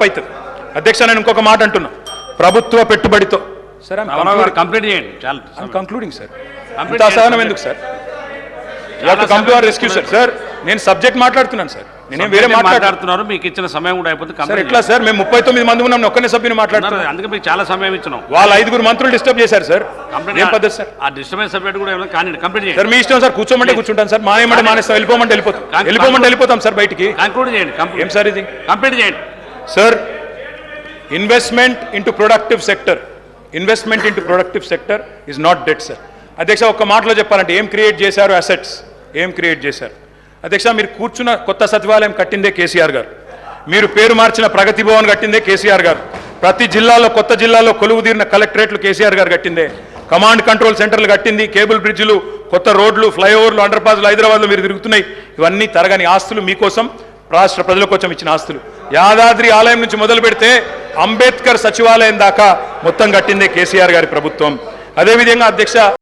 అవుతుంది అధ్యక్ష. నేను ఇంకొక మాట అంటున్నా, ప్రభుత్వ పెట్టుబడితో సరే కంప్లీట్ చేయండి. చాలా కంక్లూడింగ్ సార్, ఇంత అసహనం ఎందుకు సార్? Rescue sir. సార్ నేను సబ్జెక్ట్ మాట్లాడుతున్నాను సార్, నేనేం వేరే మాట్లాడుతున్నారు. మీకు ఇచ్చిన సమయం కూడా అయిపోతుంది సార్. ఎట్లా సార్, మేము 39 మంది ఉన్నాం, ఒక్కనే సభ్యుని మాట్లాడుతున్నారు. అందుకే మీకు చాలా సమయం ఇచ్చినాం. వాళ్ళ 5 మంత్రులు డిస్టర్బ్ చేశారు సార్. ఏం పద్ధతి సార్? ఆ డిస్టర్బెన్స్ సబ్జెక్ట్ కూడా కానీ కంప్లీట్ చేయండి సార్. మీ ఇష్టం సార్, కూర్చోమంటే కూర్చుంటాను సార్, మానేమంటే మానేస్తాం, వెళ్ళిపోమంటే వెళ్ళిపోతాం సార్ బయటికి. కంక్లూడ్ చేయండి. ఏం సార్ ఇది? కంప్లీట్ చేయండి sir. Investment into productive sector, investment into productive sector is not debt sir. అధ్యక్ష ఒక్క మాటలో చెప్పాలంటే ఏం క్రియేట్ చేశారు? అసెట్స్ ఏం క్రియేట్ చేశారు? అధ్యక్ష మీరు కూర్చున్న కొత్త సచివాలయం కట్టిందే కేసీఆర్ గారు, మీరు పేరు మార్చిన ప్రగతి భవన్ కట్టిందే కేసీఆర్ గారు, ప్రతి జిల్లాలో కొత్త జిల్లాలో కొలువు తీరిన కలెక్టరేట్లు కేసీఆర్ గారు కట్టిందే, కమాండ్ కంట్రోల్ సెంటర్లు కట్టింది, కేబుల్ బ్రిడ్జ్లు, కొత్త రోడ్లు, ఫ్లైఓవర్లు, అండర్ పాస్లు హైదరాబాద్లో మీరు తిరుగుతున్నాయి. ఇవన్నీ తరగని ఆస్తులు, మీకోసం రాష్ట్ర ప్రజల కోసం ఇచ్చిన ఆస్తులు. యాదాద్రి ఆలయం నుంచి మొదలు పెడితే అంబేద్కర్ సచివాలయం దాకా మొత్తం కట్టిందే కేసీఆర్ గారి ప్రభుత్వం. అదేవిధంగా అధ్యక్ష